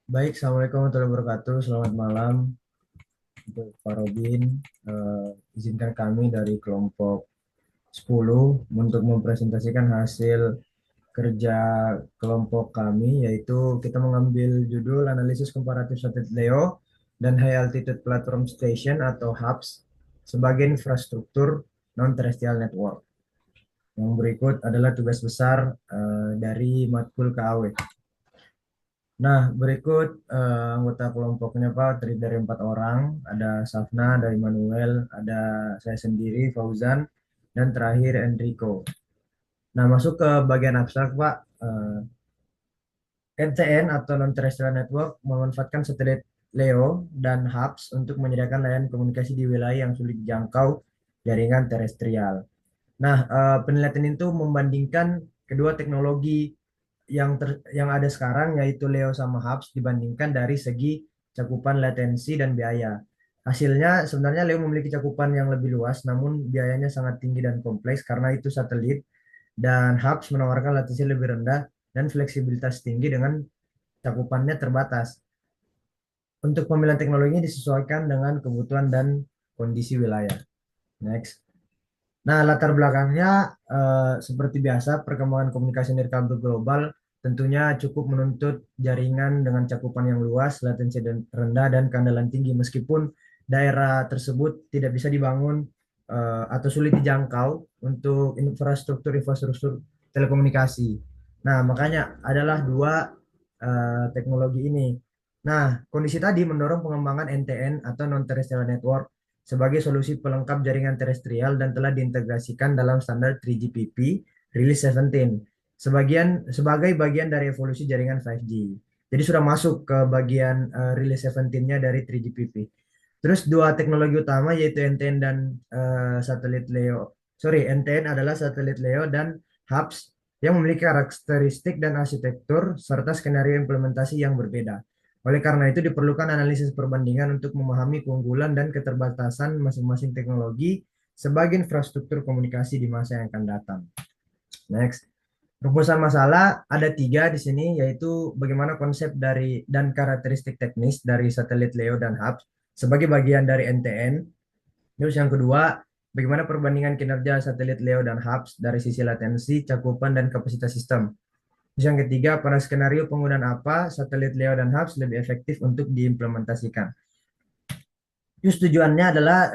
Baik, Assalamualaikum warahmatullahi wabarakatuh. Selamat malam untuk Pak Robin. Izinkan kami dari kelompok 10 untuk mempresentasikan hasil kerja kelompok kami, yaitu kita mengambil judul analisis komparatif satelit LEO dan High Altitude Platform Station atau HAPS sebagai infrastruktur non-terrestrial network. Yang berikut adalah tugas besar dari matkul KAW. Nah, berikut anggota kelompoknya Pak terdiri dari 4 orang. Ada Safna dari Manuel, ada saya sendiri Fauzan, dan terakhir Enrico. Nah, masuk ke bagian abstrak Pak. NTN atau Non-Terrestrial Network memanfaatkan satelit LEO dan HAPS untuk menyediakan layanan komunikasi di wilayah yang sulit dijangkau jaringan terestrial. Nah, penelitian itu membandingkan kedua teknologi yang ada sekarang yaitu Leo sama Hubs dibandingkan dari segi cakupan latensi dan biaya. Hasilnya sebenarnya Leo memiliki cakupan yang lebih luas namun biayanya sangat tinggi dan kompleks karena itu satelit, dan Hubs menawarkan latensi lebih rendah dan fleksibilitas tinggi dengan cakupannya terbatas. Untuk pemilihan teknologinya disesuaikan dengan kebutuhan dan kondisi wilayah. Next. Nah, latar belakangnya seperti biasa, perkembangan komunikasi nirkabel global tentunya cukup menuntut jaringan dengan cakupan yang luas, latensi rendah, dan keandalan tinggi. Meskipun daerah tersebut tidak bisa dibangun atau sulit dijangkau untuk infrastruktur telekomunikasi. Nah, makanya adalah dua teknologi ini. Nah, kondisi tadi mendorong pengembangan NTN atau Non-Terrestrial Network sebagai solusi pelengkap jaringan terestrial dan telah diintegrasikan dalam standar 3GPP Release 17 sebagai bagian dari evolusi jaringan 5G. Jadi sudah masuk ke bagian Release 17-nya dari 3GPP. Terus dua teknologi utama yaitu NTN dan satelit LEO. Sorry, NTN adalah satelit LEO dan HAPS yang memiliki karakteristik dan arsitektur serta skenario implementasi yang berbeda. Oleh karena itu diperlukan analisis perbandingan untuk memahami keunggulan dan keterbatasan masing-masing teknologi sebagai infrastruktur komunikasi di masa yang akan datang. Next. Rumusan masalah ada 3 di sini, yaitu bagaimana konsep dari dan karakteristik teknis dari satelit LEO dan HAPS sebagai bagian dari NTN. Terus yang kedua, bagaimana perbandingan kinerja satelit LEO dan HAPS dari sisi latensi, cakupan, dan kapasitas sistem. Terus yang ketiga, pada skenario penggunaan apa satelit LEO dan HAPS lebih efektif untuk diimplementasikan. Terus tujuannya adalah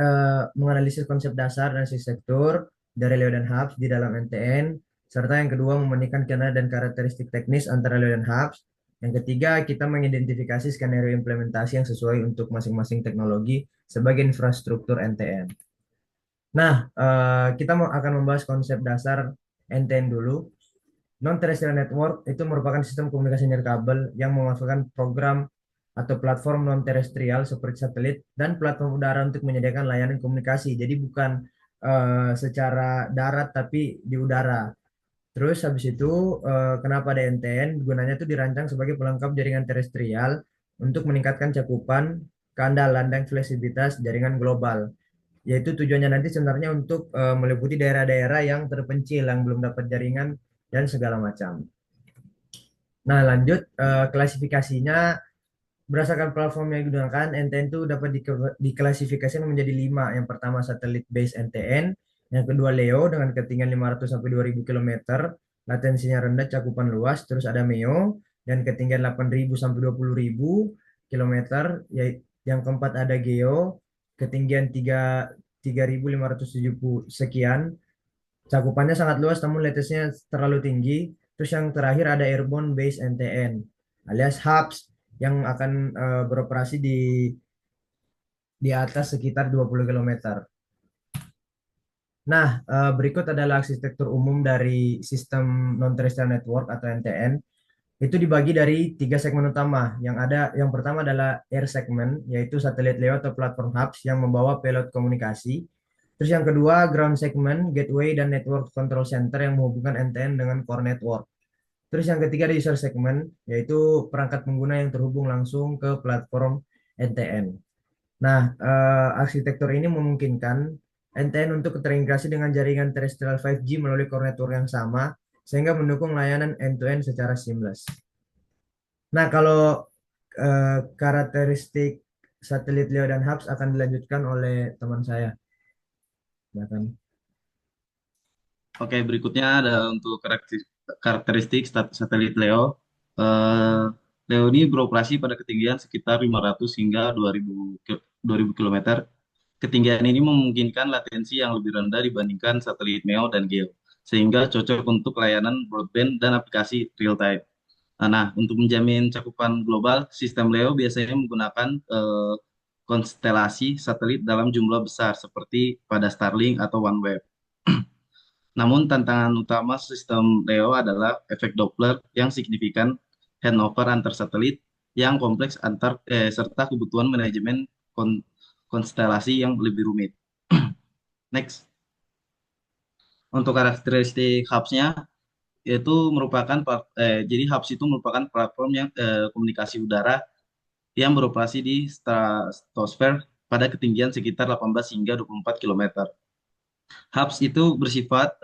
menganalisis konsep dasar dan arsitektur dari Leo dan Hubs di dalam NTN, serta yang kedua membandingkan kinerja dan karakteristik teknis antara Leo dan Hubs. Yang ketiga, kita mengidentifikasi skenario implementasi yang sesuai untuk masing-masing teknologi sebagai infrastruktur NTN. Nah, kita akan membahas konsep dasar NTN dulu. Non-terrestrial network itu merupakan sistem komunikasi nirkabel yang memanfaatkan program atau platform non-terrestrial seperti satelit dan platform udara untuk menyediakan layanan komunikasi. Jadi bukan secara darat tapi di udara. Terus habis itu kenapa ada NTN? Gunanya itu dirancang sebagai pelengkap jaringan terestrial untuk meningkatkan cakupan, keandalan, dan fleksibilitas jaringan global. Yaitu tujuannya nanti sebenarnya untuk meliputi daerah-daerah yang terpencil yang belum dapat jaringan dan segala macam. Nah, lanjut klasifikasinya berdasarkan platform yang digunakan, NTN itu dapat diklasifikasikan menjadi 5. Yang pertama satelit base NTN, yang kedua LEO dengan ketinggian 500 sampai 2000 km, latensinya rendah, cakupan luas, terus ada MEO dan ketinggian 8000 sampai 20000 km, yang keempat ada GEO, ketinggian 3570 sekian, cakupannya sangat luas namun latensinya terlalu tinggi. Terus yang terakhir ada Airborne Base NTN alias HAPS yang akan beroperasi di atas sekitar 20 km. Nah, berikut adalah arsitektur umum dari sistem non-terrestrial network atau NTN. Itu dibagi dari 3 segmen utama. Yang pertama adalah air segment, yaitu satelit LEO atau platform hubs yang membawa payload komunikasi. Terus yang kedua, ground segment, gateway dan network control center yang menghubungkan NTN dengan core network. Terus yang ketiga ada user segment, yaitu perangkat pengguna yang terhubung langsung ke platform NTN. Nah, arsitektur ini memungkinkan NTN untuk terintegrasi dengan jaringan terrestrial 5G melalui core network yang sama, sehingga mendukung layanan end-to-end secara seamless. Nah, kalau karakteristik satelit Leo dan HAPS akan dilanjutkan oleh teman saya. Ya kan? Oke, berikutnya ada untuk karakteristik satelit Leo. Eh, Leo ini beroperasi pada ketinggian sekitar 500 hingga 2000 km. Ketinggian ini memungkinkan latensi yang lebih rendah dibandingkan satelit MEO dan GEO, sehingga cocok untuk layanan broadband dan aplikasi real time. Nah, untuk menjamin cakupan global, sistem Leo biasanya menggunakan konstelasi satelit dalam jumlah besar seperti pada Starlink atau OneWeb. Namun tantangan utama sistem Leo adalah efek Doppler yang signifikan, handover antar satelit yang kompleks serta kebutuhan manajemen kon- konstelasi yang lebih rumit. Next, untuk karakteristik hubs-nya itu merupakan jadi hubs itu merupakan platform yang komunikasi udara yang beroperasi di stratosfer pada ketinggian sekitar 18 hingga 24 km. Hubs itu bersifat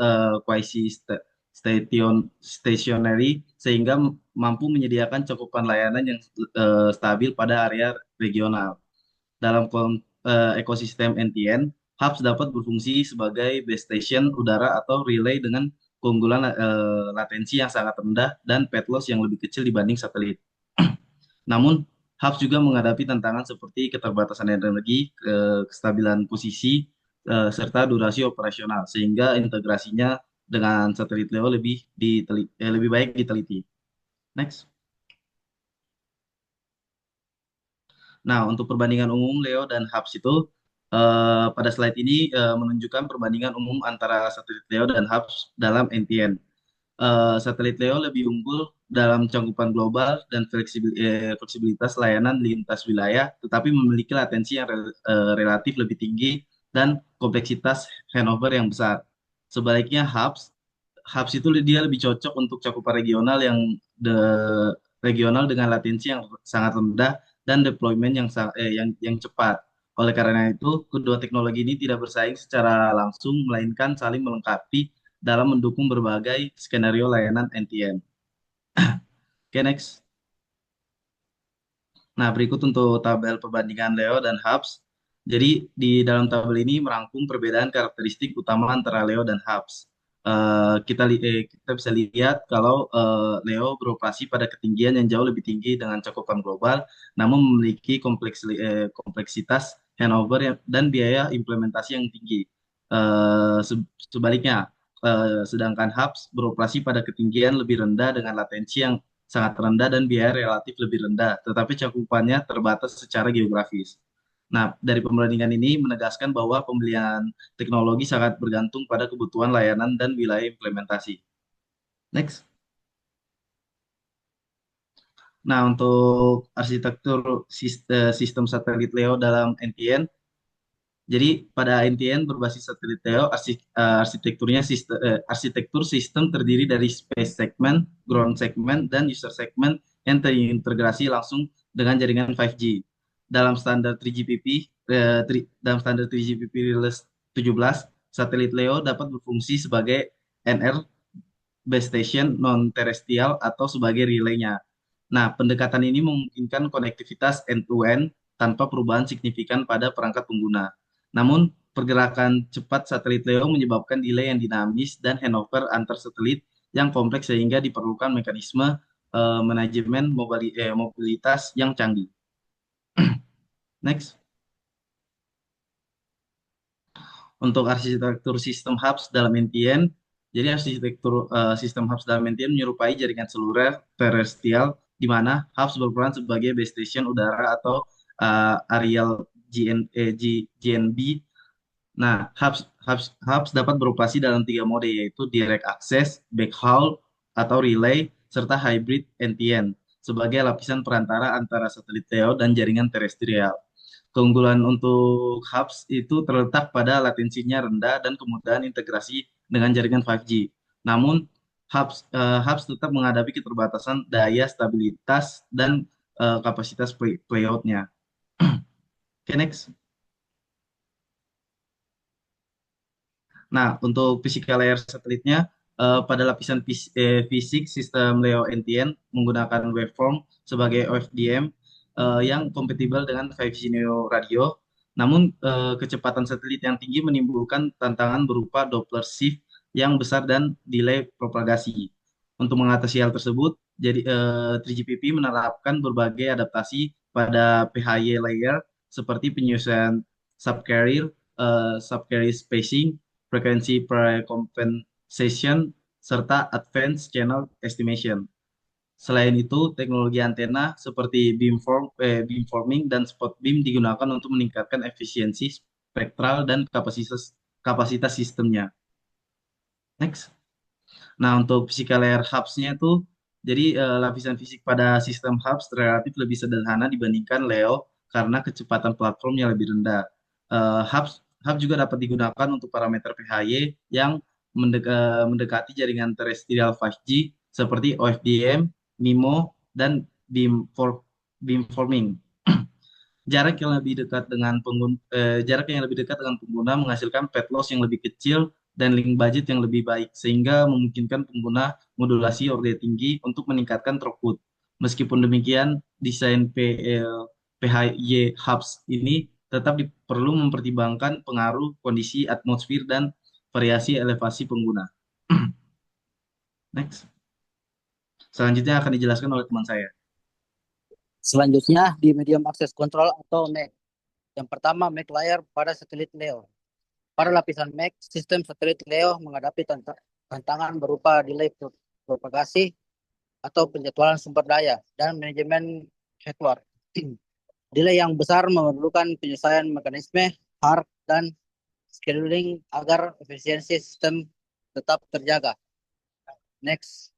stationary sehingga mampu menyediakan cakupan layanan yang stabil pada area regional. Dalam ekosistem NTN, hubs dapat berfungsi sebagai base station udara atau relay dengan keunggulan latensi yang sangat rendah dan pet loss yang lebih kecil dibanding satelit. Namun, hubs juga menghadapi tantangan seperti keterbatasan energi, kestabilan posisi, serta durasi operasional, sehingga integrasinya dengan satelit LEO lebih baik diteliti. Next. Nah, untuk perbandingan umum Leo dan Hubs itu pada slide ini menunjukkan perbandingan umum antara satelit Leo dan Hubs dalam NTN. Satelit Leo lebih unggul dalam cakupan global dan fleksibilitas layanan lintas wilayah, tetapi memiliki latensi yang relatif lebih tinggi dan kompleksitas handover yang besar. Sebaliknya Hubs itu dia lebih cocok untuk cakupan regional dengan latensi yang sangat rendah dan deployment yang cepat. Oleh karena itu, kedua teknologi ini tidak bersaing secara langsung, melainkan saling melengkapi dalam mendukung berbagai skenario layanan NTN. Oke, next. Nah, berikut untuk tabel perbandingan Leo dan Hubs. Jadi, di dalam tabel ini merangkum perbedaan karakteristik utama antara Leo dan Hubs. Kita bisa lihat kalau Leo beroperasi pada ketinggian yang jauh lebih tinggi dengan cakupan global, namun memiliki kompleksitas handover dan biaya implementasi yang tinggi. Sebaliknya, sedangkan Hubs beroperasi pada ketinggian lebih rendah dengan latensi yang sangat rendah dan biaya relatif lebih rendah, tetapi cakupannya terbatas secara geografis. Nah, dari perbandingan ini menegaskan bahwa pembelian teknologi sangat bergantung pada kebutuhan layanan dan wilayah implementasi. Next. Nah, untuk arsitektur sistem satelit LEO dalam NTN, jadi pada NTN berbasis satelit LEO, arsitektur sistem terdiri dari space segment, ground segment, dan user segment yang terintegrasi langsung dengan jaringan 5G. Dalam standar 3GPP, dalam standar 3GPP Release 17, satelit LEO dapat berfungsi sebagai NR base station non-terrestrial atau sebagai relaynya. Nah, pendekatan ini memungkinkan konektivitas end-to-end tanpa perubahan signifikan pada perangkat pengguna. Namun, pergerakan cepat satelit LEO menyebabkan delay yang dinamis dan handover antar satelit yang kompleks sehingga diperlukan mekanisme manajemen mobilitas yang canggih. Next. Untuk arsitektur sistem hubs dalam NTN, jadi arsitektur sistem hubs dalam NTN menyerupai jaringan seluler terestrial di mana hubs berperan sebagai base station udara atau aerial GNB. Nah, hubs dapat beroperasi dalam tiga mode yaitu direct access, backhaul, atau relay, serta hybrid NTN sebagai lapisan perantara antara satelit LEO dan jaringan terestrial. Keunggulan untuk hubs itu terletak pada latensinya rendah dan kemudahan integrasi dengan jaringan 5G. Namun, hubs tetap menghadapi keterbatasan daya stabilitas dan kapasitas playoutnya. Oke, next. Nah, untuk physical layer satelitnya, pada lapisan fisik sistem LEO NTN menggunakan waveform sebagai OFDM. yang kompatibel dengan 5G Neo radio. Namun kecepatan satelit yang tinggi menimbulkan tantangan berupa Doppler shift yang besar dan delay propagasi. Untuk mengatasi hal tersebut, jadi 3GPP menerapkan berbagai adaptasi pada PHY layer seperti penyesuaian subcarrier, subcarrier spacing, frekuensi precompensation, serta advanced channel estimation. Selain itu, teknologi antena seperti beamforming dan spot beam digunakan untuk meningkatkan efisiensi spektral dan kapasitas sistemnya. Next. Nah, untuk physical layer hubs-nya itu, jadi lapisan fisik pada sistem hubs relatif lebih sederhana dibandingkan Leo karena kecepatan platformnya lebih rendah. Hub juga dapat digunakan untuk parameter PHY yang mendekati jaringan terestrial 5G seperti OFDM, MIMO, dan beamforming. Jarak yang lebih dekat dengan pengguna menghasilkan pad loss yang lebih kecil dan link budget yang lebih baik sehingga memungkinkan pengguna modulasi order tinggi untuk meningkatkan throughput. Meskipun demikian, desain PHY hubs ini tetap perlu mempertimbangkan pengaruh kondisi atmosfer dan variasi elevasi pengguna. Next. Selanjutnya akan dijelaskan oleh teman saya. Selanjutnya di medium access control atau MAC. Yang pertama, MAC layer pada satelit LEO. Pada lapisan MAC, sistem satelit LEO menghadapi tantangan berupa delay propagasi atau penjadwalan sumber daya dan manajemen hardware. Delay yang besar memerlukan penyelesaian mekanisme, HARC, dan scheduling agar efisiensi sistem tetap terjaga. Next.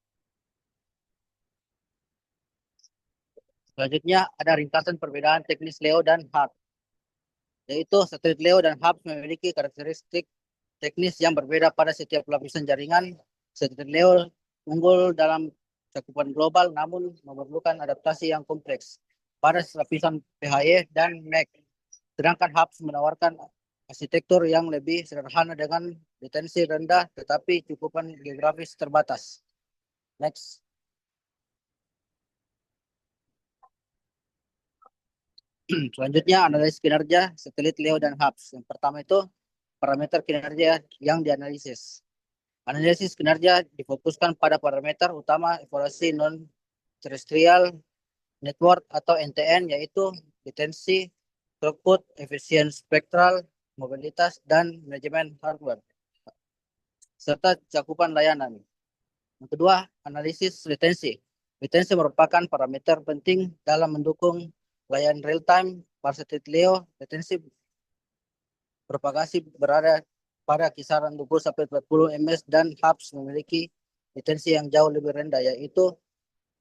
Selanjutnya ada ringkasan perbedaan teknis LEO dan HARC, yaitu satelit LEO dan HARC memiliki karakteristik teknis yang berbeda pada setiap lapisan jaringan. Satelit LEO unggul dalam cakupan global namun memerlukan adaptasi yang kompleks pada lapisan PHY dan MAC. Sedangkan HARC menawarkan arsitektur yang lebih sederhana dengan latensi rendah tetapi cakupan geografis terbatas. Next. Selanjutnya analisis kinerja satelit LEO dan HARC. Yang pertama itu parameter kinerja yang dianalisis. Analisis kinerja difokuskan pada parameter utama evaluasi non-terrestrial network atau NTN, yaitu latensi, throughput, efisiensi spektral, mobilitas, dan manajemen hardware, serta cakupan layanan. Yang kedua, analisis latensi. Latensi merupakan parameter penting dalam mendukung layanan real-time pada satelit LEO. Latensi propagasi berada pada kisaran 20-40 ms dan HARC memiliki latensi yang jauh lebih rendah, yaitu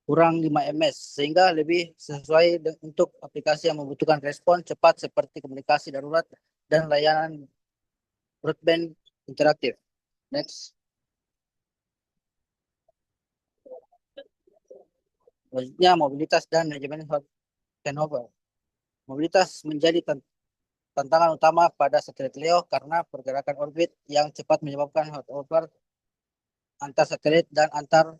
kurang 5 ms, sehingga lebih sesuai untuk aplikasi yang membutuhkan respon cepat seperti komunikasi darurat dan layanan broadband interaktif. Next. Selanjutnya mobilitas dan manajemen handover. Mobilitas menjadi tantangan utama pada satelit LEO karena pergerakan orbit yang cepat menyebabkan handover antar satelit dan antar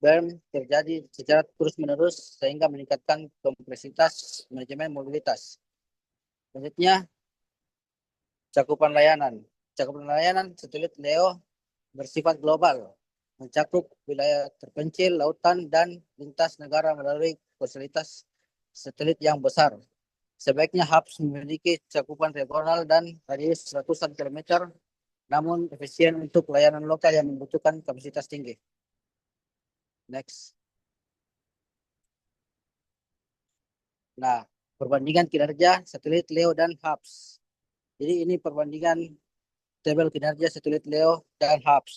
berm terjadi secara terus-menerus sehingga meningkatkan kompleksitas manajemen mobilitas. Selanjutnya, cakupan layanan. Cakupan layanan satelit LEO bersifat global, mencakup wilayah terpencil, lautan, dan lintas negara melalui fasilitas satelit yang besar. Sebaiknya HARC memiliki cakupan regional dan radius ratusan kilometer, namun efisien untuk layanan lokal yang membutuhkan kapasitas tinggi. Next. Nah, perbandingan kinerja satelit LEO dan HARC. Jadi ini perbandingan tabel kinerja satelit LEO dan HARC.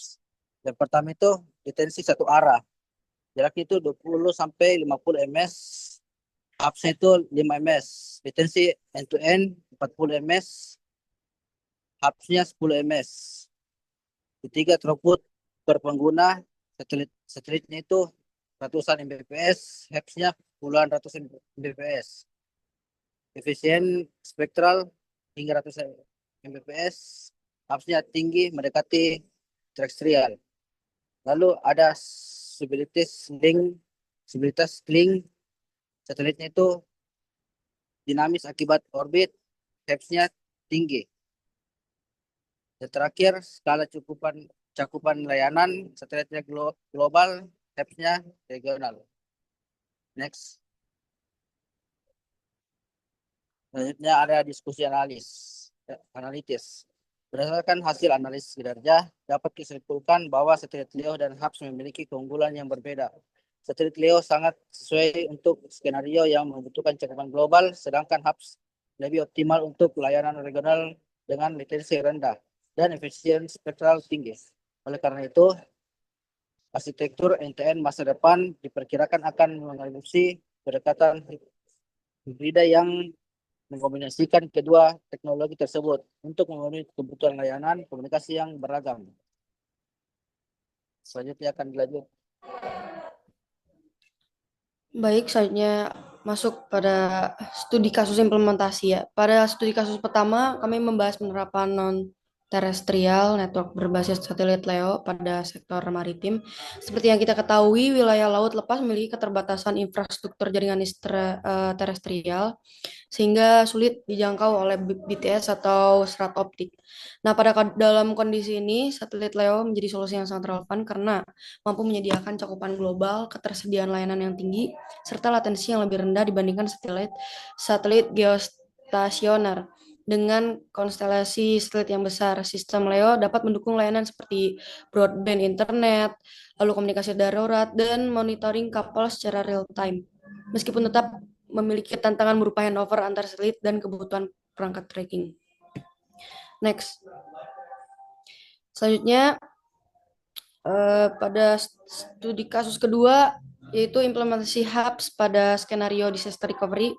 Yang pertama itu latensi satu arah. Jaraknya itu 20 sampai 50 ms. HARC itu 5 ms. Latensi end to end 40 ms. HARC-nya 10 ms. Ketiga, throughput per pengguna satelitnya itu ratusan Mbps, HARC-nya puluhan ratus Mbps. Efisien spektral hingga ratusan Mbps, HARC-nya tinggi mendekati terestrial. Lalu ada stabilitas link satelitnya itu dinamis akibat orbit HAPS-nya tinggi. Dan terakhir, skala cakupan layanan satelitnya global, HAPS-nya regional. Next. Selanjutnya ada diskusi analitis. Berdasarkan hasil analisis kinerja, dapat disimpulkan bahwa satelit LEO dan HAPS memiliki keunggulan yang berbeda. Satelit LEO sangat sesuai untuk skenario yang membutuhkan cakupan global, sedangkan HAPS lebih optimal untuk layanan regional dengan latensi rendah dan efisiensi spektral tinggi. Oleh karena itu, arsitektur end-to-end masa depan diperkirakan akan mengadopsi pendekatan hibrida yang mengkombinasikan kedua teknologi tersebut untuk memenuhi kebutuhan layanan komunikasi yang beragam. Selanjutnya akan dilanjut. Baik, selanjutnya masuk pada studi kasus implementasi ya. Pada studi kasus pertama, kami membahas penerapan non-terestrial network berbasis satelit LEO pada sektor maritim. Seperti yang kita ketahui, wilayah laut lepas memiliki keterbatasan infrastruktur jaringan terestrial, sehingga sulit dijangkau oleh BTS atau serat optik. Nah, dalam kondisi ini, satelit LEO menjadi solusi yang sangat relevan karena mampu menyediakan cakupan global, ketersediaan layanan yang tinggi, serta latensi yang lebih rendah dibandingkan satelit geostasioner. Dengan konstelasi satelit yang besar, sistem LEO dapat mendukung layanan seperti broadband internet, lalu komunikasi darurat, dan monitoring kapal secara real time. Meskipun tetap memiliki tantangan berupa handover antar satelit dan kebutuhan perangkat tracking. Next. Selanjutnya, pada studi kasus kedua, yaitu implementasi HAPS pada skenario disaster recovery.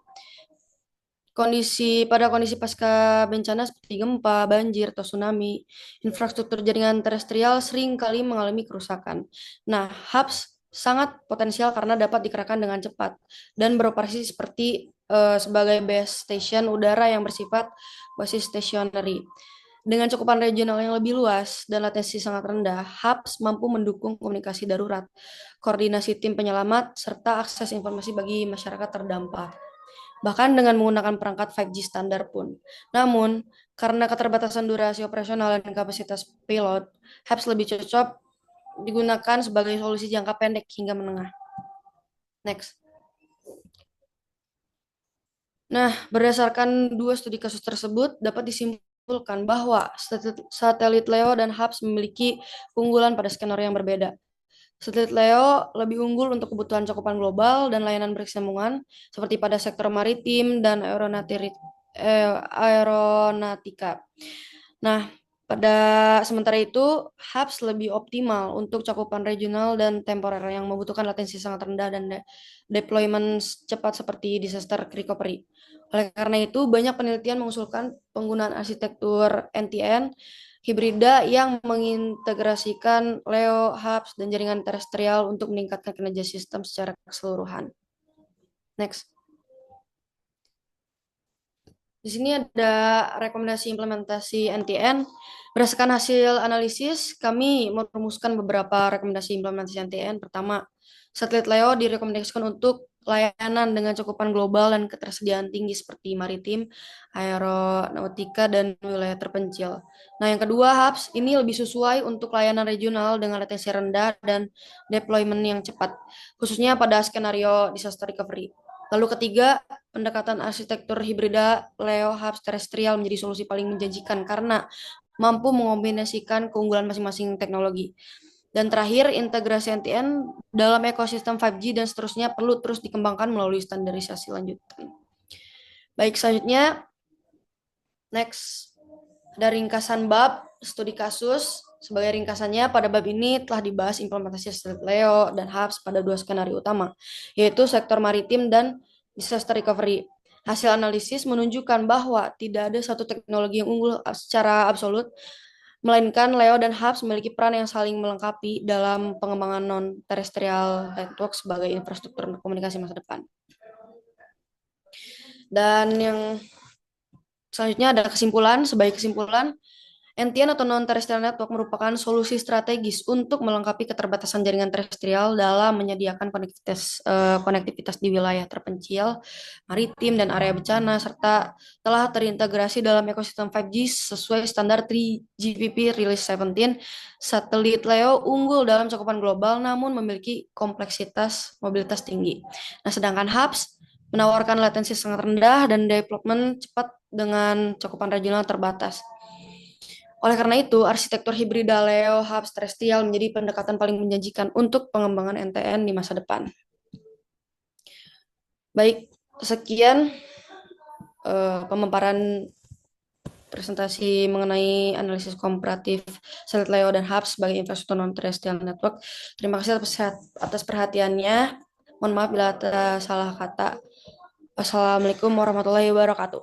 Pada kondisi pasca bencana seperti gempa, banjir, atau tsunami, infrastruktur jaringan terestrial sering kali mengalami kerusakan. Nah, HAPS sangat potensial karena dapat dikerahkan dengan cepat dan beroperasi seperti sebagai base station udara yang bersifat quasi stationary. Dengan cakupan regional yang lebih luas dan latensi sangat rendah, HAPS mampu mendukung komunikasi darurat, koordinasi tim penyelamat, serta akses informasi bagi masyarakat terdampak. Bahkan dengan menggunakan perangkat 5G standar pun. Namun, karena keterbatasan durasi operasional dan kapasitas payload, HAPS lebih cocok digunakan sebagai solusi jangka pendek hingga menengah. Next. Nah, berdasarkan dua studi kasus tersebut, dapat disimpulkan bahwa satelit LEO dan HAPS memiliki keunggulan pada skenario yang berbeda. Satelit LEO lebih unggul untuk kebutuhan cakupan global dan layanan berkesinambungan, seperti pada sektor maritim dan aeronautika. Nah, pada sementara itu, HAPS lebih optimal untuk cakupan regional dan temporer yang membutuhkan latensi sangat rendah dan deployment cepat seperti disaster recovery. Oleh karena itu, banyak penelitian mengusulkan penggunaan arsitektur NTN hibrida yang mengintegrasikan LEO, HAPS, dan jaringan terestrial untuk meningkatkan kinerja sistem secara keseluruhan. Next. Di sini ada rekomendasi implementasi NTN. Berdasarkan hasil analisis, kami merumuskan beberapa rekomendasi implementasi NTN. Pertama, satelit LEO direkomendasikan untuk layanan dengan cakupan global dan ketersediaan tinggi seperti maritim, aeronautika, dan wilayah terpencil. Nah, yang kedua, HAPS ini lebih sesuai untuk layanan regional dengan latensi rendah dan deployment yang cepat, khususnya pada skenario disaster recovery. Lalu ketiga, pendekatan arsitektur hibrida LEO HAPS terestrial menjadi solusi paling menjanjikan karena mampu mengombinasikan keunggulan masing-masing teknologi. Dan terakhir, integrasi NTN dalam ekosistem 5G dan seterusnya perlu terus dikembangkan melalui standarisasi lanjutan. Baik, selanjutnya, next, ada ringkasan bab studi kasus. Sebagai ringkasannya, pada bab ini telah dibahas implementasi satelit LEO dan HAPS pada dua skenario utama, yaitu sektor maritim dan disaster recovery. Hasil analisis menunjukkan bahwa tidak ada satu teknologi yang unggul secara absolut, melainkan LEO dan HAPS memiliki peran yang saling melengkapi dalam pengembangan non-terrestrial network sebagai infrastruktur komunikasi masa depan. Dan yang selanjutnya ada kesimpulan. Sebagai kesimpulan, NTN atau non-terrestrial network merupakan solusi strategis untuk melengkapi keterbatasan jaringan terestrial dalam menyediakan konektivitas di wilayah terpencil, maritim, dan area bencana, serta telah terintegrasi dalam ekosistem 5G sesuai standar 3GPP Release 17. Satelit LEO unggul dalam cakupan global namun memiliki kompleksitas mobilitas tinggi. Nah, sedangkan HAPS menawarkan latensi sangat rendah dan development cepat dengan cakupan regional terbatas. Oleh karena itu, arsitektur hibrida LEO HAPS terrestrial menjadi pendekatan paling menjanjikan untuk pengembangan NTN di masa depan. Baik, sekian pemaparan presentasi mengenai analisis komparatif satelit LEO dan HAPS sebagai infrastruktur non-terrestrial network. Terima kasih atas perhatiannya. Mohon maaf bila ada salah kata. Wassalamualaikum warahmatullahi wabarakatuh.